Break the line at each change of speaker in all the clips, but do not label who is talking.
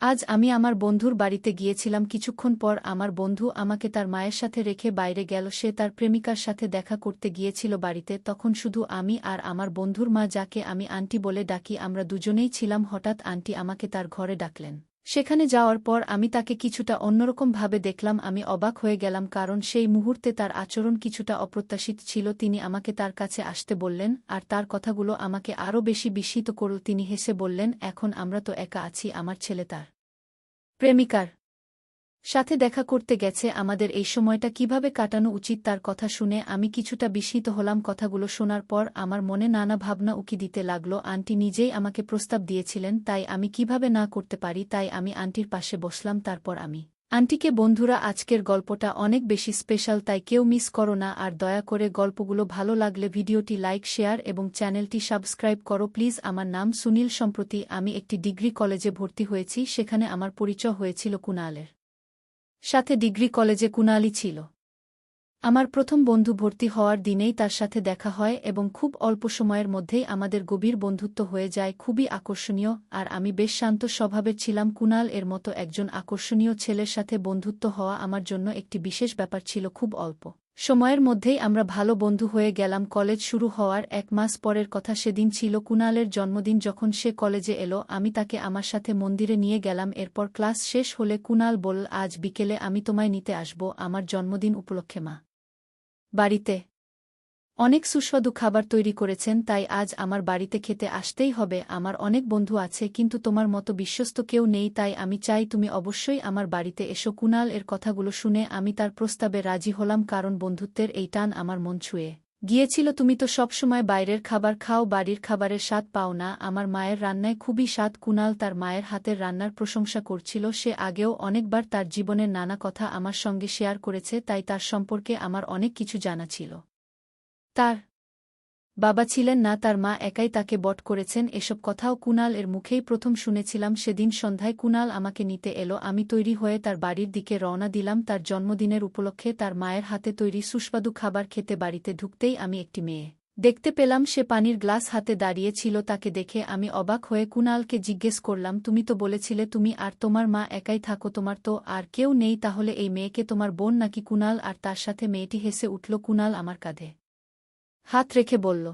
আজ আমি আমার বন্ধুর বাড়িতে গিয়েছিলাম। কিছুক্ষণ পর আমার বন্ধু আমাকে তার মায়ের সাথে রেখে বাইরে গেল। সে তার প্রেমিকার সাথে দেখা করতে গিয়েছিল বাড়িতে। তখন শুধু আমি আর আমার বন্ধুর মা, যাকে আমি আন্টি বলে ডাকি, আমরা দুজনেই ছিলাম। হঠাৎ আন্টি আমাকে তার ঘরে ডাকলেন। সেখানে যাওয়ার পর আমি তাকে কিছুটা অন্যরকম ভাবে দেখলাম। আমি অবাক হয়ে গেলাম, কারণ সেই মুহূর্তে তার আচরণ কিছুটা অপ্রত্যাশিত ছিল। তিনি আমাকে তার কাছে আসতে বললেন, আর তার কথাগুলো আমাকে আরও বেশি বিস্মিত করল। তিনি হেসে বললেন, এখন আমরা তো একা আছি, আমার ছেলে তার প্রেমিকার সাথে দেখা করতে গেছে। আমাদের এই সময়টা কিভাবে কাটানো উচিত? তার কথা শুনে আমি কিছুটা বিস্মিত হলাম। কথাগুলো শোনার পর আমার মনে নানা ভাবনা উকি দিতে লাগল। আন্টি নিজেই আমাকে প্রস্তাব দিয়েছিলেন, তাই আমি কিভাবে না করতে পারি? তাই আমি আন্টির পাশে বসলাম। তারপর আমি আন্টিকে, বন্ধুরা, আজকের গল্পটা অনেক বেশি স্পেশাল, তাই কেউ মিস করো না। আর দয়া করে গল্পগুলো ভালো লাগলে ভিডিওটি লাইক, শেয়ার এবং চ্যানেলটি সাবস্ক্রাইব করো প্লিজ। আমার নাম সুনীল। সম্প্রতি আমি একটি ডিগ্রি কলেজে ভর্তি হয়েছি। সেখানে আমার পরিচয় হয়েছিল কুণালের সাথে। ডিগ্রি কলেজে কুণালই ছিল আমার প্রথম বন্ধু। ভর্তি হওয়ার দিনেই তার সাথে দেখা হয় এবং খুব অল্প সময়ের মধ্যেই আমাদের গভীর বন্ধুত্ব হয়ে যায়। খুবই আকর্ষণীয়, আর আমি বেশ শান্ত স্বভাবের ছিলাম। কুণাল এর মতো একজন আকর্ষণীয় ছেলের সাথে বন্ধুত্ব হওয়া আমার জন্য একটি বিশেষ ব্যাপার ছিল। খুব অল্প সময়ের মধ্যেই আমরা ভালো বন্ধু হয়ে গেলাম। কলেজ শুরু হওয়ার 1 মাস পরের কথা। সেদিন ছিল কুণালের জন্মদিন। যখন সে কলেজে এলো, আমি তাকে আমার সাথে মন্দিরে নিয়ে গেলাম। এরপর ক্লাস শেষ হলে কুণাল বলল, আজ বিকেলে আমি তোমায় নিতে আসব আমার জন্মদিন উপলক্ষে। মা বাড়িতে অনেক সুস্বাদু খাবার তৈরি করেছেন, তাই আজ আমার বাড়িতে খেতে আসতেই হবে। আমার অনেক বন্ধু আছে, কিন্তু তোমার মতো বিশ্বস্ত কেউ নেই, তাই আমি চাই তুমি অবশ্যই আমার বাড়িতে এসো। কুণাল এর কথাগুলো শুনে আমি তার প্রস্তাবে রাজি হলাম, কারণ বন্ধুত্বের এই টান আমার মন ছুঁয়ে গিয়েছিল। তুমি তো সবসময় বাইরের খাবার খাও, বাড়ির খাবারের স্বাদ পাও না। আমার মায়ের রান্নায় খুবই স্বাদ। কুণাল তার মায়ের হাতের রান্নার প্রশংসা করছিল। সে আগেও অনেকবার তার জীবনের নানা কথা আমার সঙ্গে শেয়ার করেছে, তাই তার সম্পর্কে আমার অনেক কিছু জানা ছিল। তার বাবা ছিলেন না, তার মা একাই তাকে বট করেছেন। এসব কথাও কুণাল এর মুখেই প্রথম শুনেছিলাম। সেদিন সন্ধ্যায় কুণাল আমাকে নিতে এলো। আমি তৈরি হয়ে তার বাড়ির দিকে রওনা দিলাম। তার জন্মদিনের উপলক্ষে তার মায়ের হাতে তৈরি সুস্বাদু খাবার খেতে বাড়িতে ঢুকতেই আমি একটি মেয়ে দেখতে পেলাম। সে পানির গ্লাস হাতে দাঁড়িয়ে ছিল। তাকে দেখে আমি অবাক হয়ে কুণালকে জিজ্ঞেস করলাম, তুমি তো বলেছিলে তুমি আর তোমার মা একাই থাকো, তোমার তো আর কেউ নেই, তাহলে এই মেয়েকে তোমার বোন নাকি? কুণাল আর তার সাথে মেয়েটি হেসে উঠল। কুণাল আমার কাঁধে হাত রেখে বলল,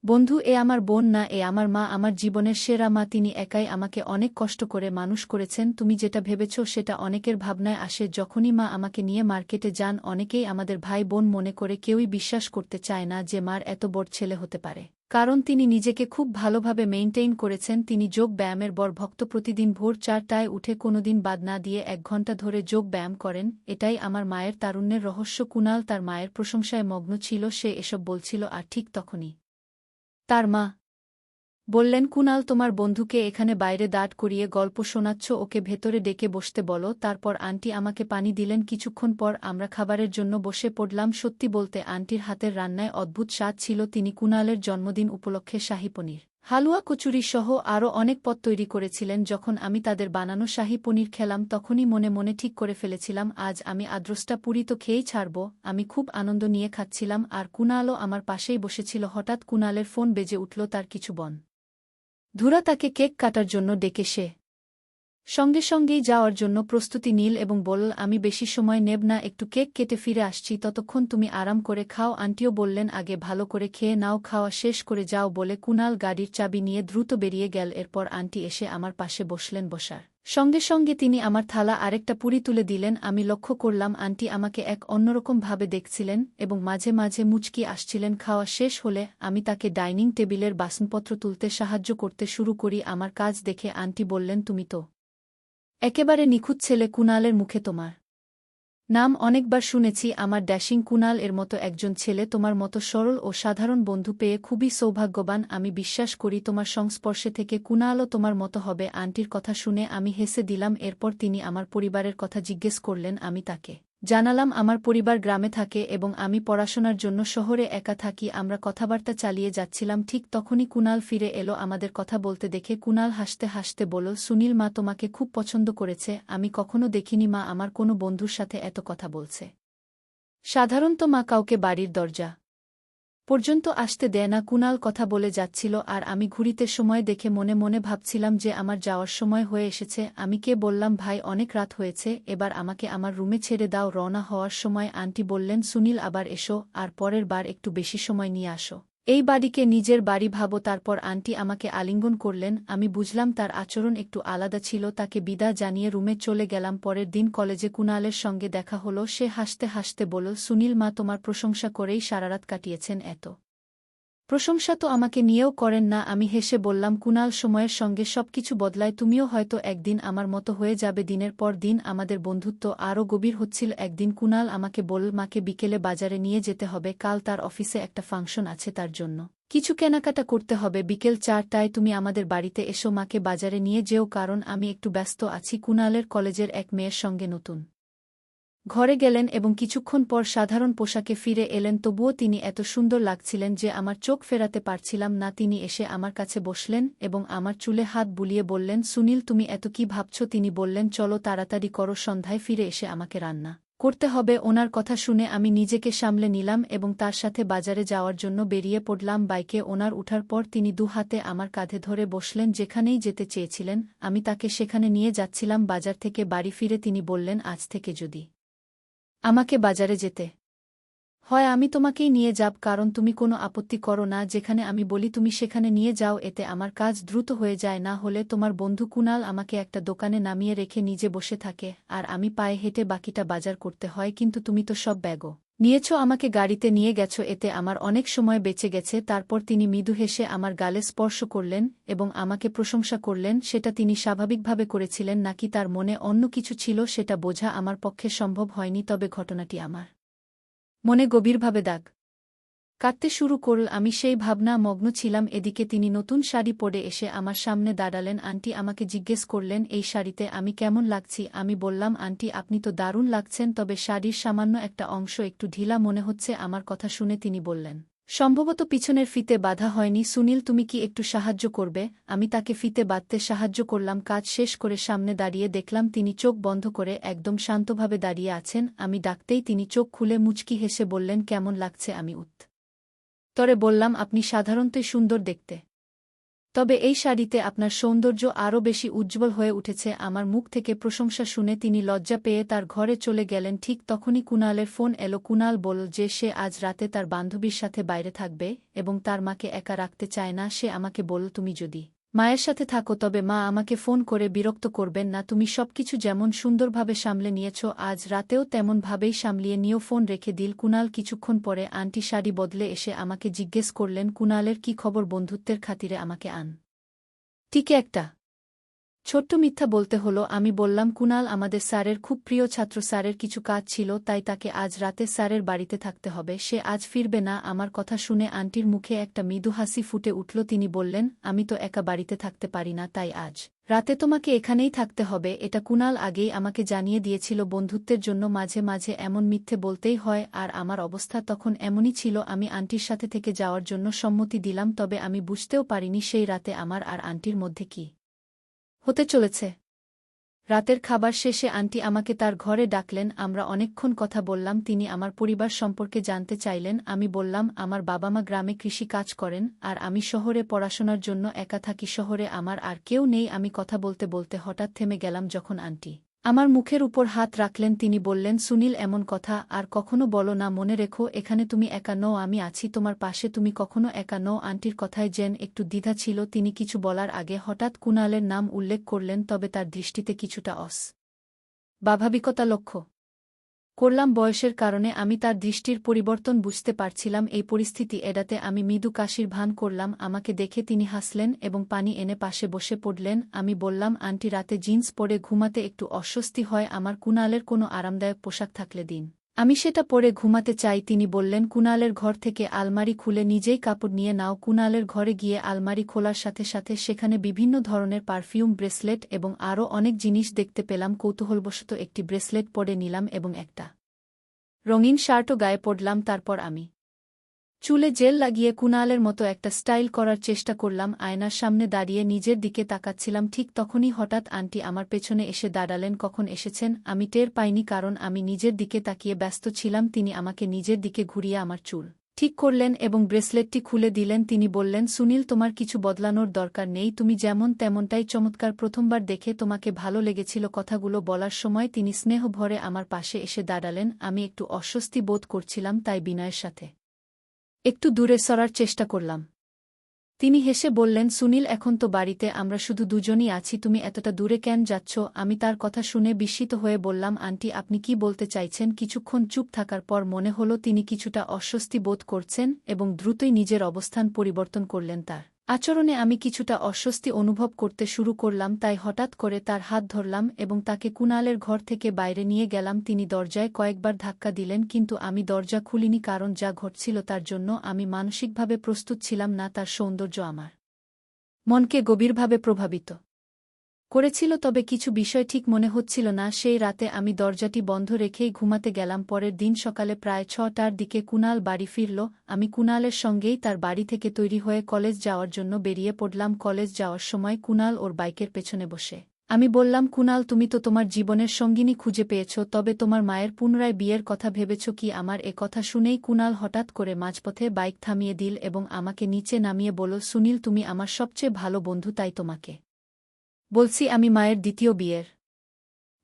বন্ধু, এ আমার বোন না, এ আমার মা, আমার জীবনের সেরা মা। তিনি একাই আমাকে অনেক কষ্ট করে মানুষ করেছেন। তুমি যেটা ভেবেছ সেটা অনেকের ভাবনায় আসে। যখনই মা আমাকে নিয়ে মার্কেটে যান, অনেকেই আমাদের ভাই বোন মনে করে। কেউই বিশ্বাস করতে চায় না যে মার এত বড় ছেলে হতে পারে, কারণ তিনি নিজেকে খুব ভালোভাবে মেইনটেইন করেছেন। তিনি যোগ ব্যায়ামের বড় ভক্ত। প্রতিদিন ভোর 4টায় উঠে কোনোদিন বাদ না দিয়ে 1 ঘণ্টা ধরে যোগ ব্যায়াম করেন। এটাই আমার মায়ের তারুণ্যের রহস্য। কুণাল তার মায়ের প্রশংসায় মগ্ন ছিল। সে এসব বলছিল, আর ঠিক তখনই তার মা বললেন, কুণাল, তোমার বন্ধুকে এখানে বাইরে দাঁড় করিয়ে গল্প শোনাচ্ছ, ওকে ভেতরে ডেকে বসতে বলো। তারপর আন্টি আমাকে পানি দিলেন। কিছুক্ষণ পর আমরা খাবারের জন্য বসে পড়লাম। সত্যি বলতে আন্টির হাতের রান্নায় অদ্ভুত স্বাদ ছিল। তিনি কুণালের জন্মদিন উপলক্ষে শাহী পনির, হালুয়া, কচুরি সহ আরও অনেক পদ তৈরি করেছিলেন। যখন আমি তাদের বানানো শাহী পনির খেলাম, তখনই মনে মনে ঠিক করে ফেলেছিলাম, আজ আমি আদ্রষ্টা পুরি তো খেয়েই ছাড়ব। আমি খুব আনন্দ নিয়ে খাচ্ছিলাম, আর কুণালও আমার পাশেই বসেছিল। হঠাৎ কুণালের ফোন বেজে উঠল। তার কিছু ধুরা তাকে কেক কাটার জন্য ডেকে সে সঙ্গে সঙ্গেই যাওয়ার জন্য প্রস্তুতি নিল এবং বলল, আমি বেশি সময় নেব না, একটু কেক কেটে ফিরে আসছি, ততক্ষণ তুমি আরাম করে খাও। আন্টিও বললেন, আগে ভালো করে খেয়ে নাও, খাওয়া শেষ করে যাও। বলে কুণাল গাড়ির চাবি নিয়ে দ্রুত বেরিয়ে গেল। এরপর আন্টি এসে আমার পাশে বসলেন। বসার সঙ্গে সঙ্গে তিনি আমার থালা আরেকটা পুরি তুলে দিলেন। আমি লক্ষ্য করলাম আন্টি আমাকে এক অন্যরকম ভাবে দেখছিলেন এবং মাঝে মাঝে মুচকি আসছিলেন। খাওয়া শেষ হলে আমি তাকে ডাইনিং টেবিলের বাসনপত্র তুলতে সাহায্য করতে শুরু করি। আমার কাজ দেখে আন্টি বললেন, তুমি তো একেবারে নিখুঁত ছেলে। কুণালের মুখে তোমার নাম অনেকবার শুনেছি। আমার ড্যাশিং কুণাল এর মতো একজন ছেলে, তোমার মতো সরল ও সাধারণ বন্ধু পেয়ে খুবই সৌভাগ্যবান। আমি বিশ্বাস করি তোমার সংস্পর্শে থেকে কুণালও তোমার মতো হবে। আন্টির কথা শুনে আমি হেসে দিলাম। এরপর তিনি আমার পরিবারের কথা জিজ্ঞেস করলেন। আমি তাকে জানালাম আমার পরিবার গ্রামে থাকে এবং আমি পড়াশোনার জন্য শহরে একা থাকি। আমরা কথাবার্তা চালিয়ে যাচ্ছিলাম, ঠিক তখনই কুণাল ফিরে এলো। আমাদের কথা বলতে দেখে কুণাল হাসতে হাসতে বলল, সুনীল, মা তোমাকে খুব পছন্দ করেছে। আমি কখনো দেখিনি মা আমার কোনো বন্ধুর সাথে এত কথা বলছে। সাধারণত মা কাউকে বাড়ির দরজা পর্যন্ত আসতে দেয় না। কুনাল কথা বলে যাচ্ছিল আর আমি ঘড়িতে সময় দেখে মনে মনে ভাবছিলাম যে আমার যাওয়ার সময় হয়ে এসেছে। আমি কে বললাম, ভাই অনেক রাত হয়েছে, এবার আমাকে আমার রুমে ছেড়ে দাও। রওনা হওয়ার সময় আন্টি বললেন, সুনীল আবার এসো, আর পরের বার একটু বেশি সময় নিয়ে আসো। এই বাড়িকে নিজের বাড়ি ভাবো। তারপর আন্টি আমাকে আলিঙ্গন করলেন। আমি বুঝলাম তার আচরণ একটু আলাদা ছিল। তাকে বিদায় জানিয়ে রুমে চলে গেলাম। পরের দিন কলেজে কুনালের সঙ্গে দেখা হলো। সে হাসতে হাসতে বলল, সুনীল মা তোমার প্রশংসা করেই সারারাত কাটিয়েছেন। এত প্রশংসা তো আমাকে নিয়েও করেন না। আমি হেসে বললাম, কুনাল, সময়ের সঙ্গে সবকিছু বদলায়, তুমিও হয়তো একদিন আমার মতো হয়ে যাবে। দিনের পর দিন আমাদের বন্ধুত্ব আরও গভীর হচ্ছিল। একদিন কুনাল আমাকে বলল, মাকে বিকেলে বাজারে নিয়ে যেতে হবে, কাল তার অফিসে একটা ফাংশন আছে, তার জন্য কিছু কেনাকাটা করতে হবে। বিকেল 4টায় তুমি আমাদের বাড়িতে এসো, মাকে বাজারে নিয়ে যেও, কারণ আমি একটু ব্যস্ত আছি। কুনালের কলেজের এক মেয়ের সঙ্গে নতুন ঘরে গেলেন এবং কিছুক্ষণ পর সাধারণ পোশাকে ফিরে এলেন। তবুও তিনি এত সুন্দর লাগছিলেন যে আমার চোখ ফেরাতে পারছিলাম না। তিনি এসে আমার কাছে বসলেন এবং আমার চুলে হাত বুলিয়ে বললেন, সুনীল তুমি এত কি ভাবছ? তিনি বললেন, চলো তাড়াতাড়ি করো, সন্ধ্যায় ফিরে এসে আমাকে রান্না করতে হবে। ওনার কথা শুনে আমি নিজেকে সামলে নিলাম এবং তার সাথে বাজারে যাওয়ার জন্য বেরিয়ে পড়লাম। বাইকে ওনার উঠার পর তিনি দু হাতে আমার কাঁধে ধরে বসলেন। যেখানেই যেতে চেয়েছিলেন আমি তাকে সেখানে নিয়ে যাচ্ছিলাম। বাজার থেকে বাড়ি ফিরে তিনি বললেন, আজ থেকে যদি আমাকে বাজারে যেতে হয় আমি তোমাকেই নিয়ে যাব, কারণ তুমি কোনো আপত্তি করো না। যেখানে আমি বলি তুমি সেখানে নিয়ে যাও, এতে আমার কাজ দ্রুত হয়ে যায়। না হলে তোমার বন্ধু কুনাল আমাকে একটা দোকানে নামিয়ে রেখে নিজে বসে থাকে আর আমি পায়ে হেঁটে বাকিটা বাজার করতে হয়। কিন্তু তুমি তো সব ব্যাগও নিয়েছ, আমাকে গাড়িতে নিয়ে গেছ, এতে আমার অনেক সময় বেঁচে গেছে। তারপর তিনি মৃদু হেসে আমার গালে স্পর্শ করলেন এবং আমাকে প্রশংসা করলেন। সেটা তিনি স্বাভাবিকভাবে করেছিলেন নাকি তার মনে অন্য কিছু ছিল সেটা বোঝা আমার পক্ষে সম্ভব হয়নি, তবে ঘটনাটি আমার মনে গভীরভাবে দাগ কাটতে শুরু করল। আমি সেই ভাবনা মগ্ন ছিলাম। এদিকে তিনি নতুন শাড়ি পরে এসে আমার সামনে দাঁড়ালেন। আন্টি আমাকে জিজ্ঞেস করলেন, এই শাড়িতে আমি কেমন লাগছি? আমি বললাম, আন্টি আপনি তো দারুণ লাগছেন, তবে শাড়ির সামান্য একটা অংশ একটু ঢিলা মনে হচ্ছে। আমার কথা শুনে তিনি বললেন, সম্ভবত পিছনের ফিতে বাঁধা হয়নি। সুনীল তুমি কি একটু সাহায্য করবে? আমি তাকে ফিতে বাঁধতে সাহায্য করলাম। কাজ শেষ করে সামনে দাঁড়িয়ে দেখলাম তিনি চোখ বন্ধ করে একদম শান্তভাবে দাঁড়িয়ে আছেন। আমি ডাকতেই তিনি চোখ খুলে মুচকি হেসে বললেন, কেমন লাগছে? আমি উত্তরে বললাম, আপনি সাধারণতই সুন্দর দেখতে, তবে এই শাড়িতে আপনার সৌন্দর্য আরও বেশি উজ্জ্বল হয়ে উঠেছে। আমার মুখ থেকে প্রশংসা শুনে তিনি লজ্জা পেয়ে তার ঘরে চলে গেলেন। ঠিক তখনই কুনালের ফোন এলো। কুনাল বলল যে সে আজ রাতে তার বান্ধবীর সাথে বাইরে থাকবে এবং তার মাকে একা রাখতে চায় না। সে আমাকে বলল, তুমি যদি মায়ের সাথে থাকো তবে মা আমাকে ফোন করে বিরক্ত করবেন না। তুমি সবকিছু যেমন সুন্দরভাবে সামলে নিয়েছ, আজ রাতেও তেমনভাবেই সামলিয়ে নিও। ফোন রেখে দিল কুনাল। কিছুক্ষণ পরে আন্টি শাড়ি বদলে এসে আমাকে জিজ্ঞেস করলেন, কুনালের কি খবর? বন্ধুত্বের খাতিরে আমাকে টিকে একটা ছোট্ট মিথ্যা বলতে হলো। আমি বললাম, কুনাল আমাদের স্যারের খুব প্রিয় ছাত্র, স্যারের কিছু কাজ ছিল তাই তাকে আজ রাতে স্যারের বাড়িতে থাকতে হবে, সে আজ ফিরবে না। আমার কথা শুনে আন্টির মুখে একটা মৃদু হাসি ফুটে উঠল। তিনি বললেন, আমি তো একা বাড়িতে থাকতে পারি না, তাই আজ রাতে তোমাকে এখানেই থাকতে হবে। এটা কুনাল আগেই আমাকে জানিয়ে দিয়েছিল। বন্ধুত্বের জন্য মাঝে মাঝে এমন মিথ্যে বলতেই হয়, আর আমার অবস্থা তখন এমনই ছিল। আমি আন্টির সাথে থেকে যাওয়ার জন্য সম্মতি দিলাম, তবে আমি বুঝতেও পারিনি সেই রাতে আমার আর আন্টির মধ্যে কি হতে চলেছে। রাতের খাবার শেষে আন্টি আমাকে তার ঘরে ডাকলেন। আমরা অনেকক্ষণ কথা বললাম। তিনি আমার পরিবার সম্পর্কে জানতে চাইলেন। আমি বললাম, আমার বাবা মা গ্রামে কৃষি কাজ করেন আর আমি শহরে পড়াশোনার জন্য একা থাকি। শহরে আমার আর কেউ নেই। আমি কথা বলতে বলতে হঠাৎ থেমে গেলাম যখন আন্টি আমার মুখের উপর হাত রাখলেন। তিনি বললেন, সুনীল এমন কথা আর কখনো বলো না, মনে রেখো এখানে তুমি একা নও, আমি আছি তোমার পাশে, তুমি কখনো একা নও। আন্টির কথায় যেন একটু দ্বিধা ছিল। তিনি কিছু বলার আগে হঠাৎ কুনালের নাম উল্লেখ করলেন, তবে তার দৃষ্টিতে কিছুটা স্বাভাবিকতা লক্ষ্য করলাম। বয়সের কারণে আমি তার দৃষ্টির পরিবর্তন বুঝতে পারছিলাম। এই পরিস্থিতি এড়াতে আমি মৃদু কাশির ভান করলাম। আমাকে দেখে তিনি হাসলেন এবং পানি এনে পাশে বসে পড়লেন। আমি বললাম, আন্টি রাতে জিন্স পরে ঘুমাতে একটু অস্বস্তি হয়, আমার কুনালের কোনো আরামদায়ক পোশাক থাকলে দিন, আমি সেটা পরে ঘুমাতে চাই। তিনি বললেন, কুনালের ঘর থেকে আলমারি খুলে নিজেই কাপড় নিয়ে নাও। কুনালের ঘরে গিয়ে আলমারি খোলার সাথে সাথে সেখানে বিভিন্ন ধরনের পারফিউম, ব্রেসলেট এবং আরও অনেক জিনিস দেখতে পেলাম। কৌতূহলবশত একটি ব্রেসলেট পরে নিলাম এবং একটা রঙিন শার্টও গায়ে পরলাম। তারপর আমি চুলে জেল লাগিয়ে কুনালের মতো একটা স্টাইল করার চেষ্টা করলাম। আয়নার সামনে দাঁড়িয়ে নিজের দিকে তাকাচ্ছিলাম। ঠিক তখনই হঠাৎ আন্টি আমার পেছনে এসে দাঁড়ালেন। কখন এসেছেন আমি টের পাইনি, কারণ আমি নিজের দিকে তাকিয়ে ব্যস্ত ছিলাম। তিনি আমাকে নিজের দিকে ঘুরিয়ে আমার চুল ঠিক করলেন এবং ব্রেসলেটটি খুলে দিলেন। তিনি বললেন, সুনীল, তোমার কিছু বদলানোর দরকার নেই, তুমি যেমন তেমনটাই চমৎকার। প্রথমবার দেখে তোমাকে ভালো লেগেছিল। কথাগুলো বলার সময় তিনি স্নেহ ভরে আমার পাশে এসে দাঁড়ালেন। আমি একটু অস্বস্তি বোধ করছিলাম, তাই বিনয়ের সাথে একটু দূরে সরার চেষ্টা করলাম। তিনি হেসে বললেন, সুনীল, এখন তো বাড়িতে আমরা শুধু দুজনই আছি, তুমি এতটা দূরে কেন যাচ্ছ? আমি তার কথা শুনে বিস্মিত হয়ে বললাম, আন্টি, আপনি কি বলতে চাইছেন? কিছুক্ষণ চুপ থাকার পর মনে হলো তিনি কিছুটা অস্বস্তি বোধ করছেন এবং দ্রুতই নিজের অবস্থান পরিবর্তন করলেন। তার আচরণে আমি কিছুটা অস্বস্তি অনুভব করতে শুরু করলাম, তাই হঠাৎ করে তার হাত ধরলাম এবং তাকে কুণালের ঘর থেকে বাইরে নিয়ে গেলাম। তিনি দরজায় কয়েকবার ধাক্কা দিলেন, কিন্তু আমি দরজা খুলিনি, কারণ যা ঘটছিল তার জন্য আমি মানসিকভাবে প্রস্তুত ছিলাম না। তার সৌন্দর্য আমার মনকে গভীরভাবে প্রভাবিত করেছিল, তবে কিছু বিষয় ঠিক মনে হচ্ছিল না। সেই রাতে আমি দরজাটি বন্ধ রেখেই ঘুমাতে গেলাম। পরের দিন সকালে প্রায় ৬টার দিকে কুণাল বাড়ি ফিরল। আমি কুণালের সঙ্গেই তার বাড়ি থেকে তৈরি হয়ে কলেজ যাওয়ার জন্য বেরিয়ে পড়লাম। কলেজ যাওয়ার সময় কুণাল ওর বাইকের পেছনে বসে। আমি বললাম, কুণাল, তুমি তো তোমার জীবনের সঙ্গিনী খুঁজে পেয়েছ, তবে তোমার মায়ের পুনরায় বিয়ের কথা ভেবেছ কি? আমার এ কথা শুনেই কুণাল হঠাৎ করে মাঝপথে বাইক থামিয়ে দিল এবং আমাকে নিচে নামিয়ে বলল, সুনীল, তুমি আমার সবচেয়ে ভালো বন্ধু, তাই তোমাকে বলছি আমি মায়ের দ্বিতীয় বিয়ের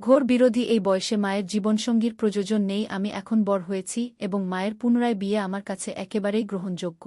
ঘোর বিরোধী। এই বয়সে মায়ের জীবনসঙ্গীর প্রয়োজন নেই। আমি এখন বড় হয়েছি এবং মায়ের পুনরায় বিয়ে আমার কাছে একেবারেই গ্রহণযোগ্য।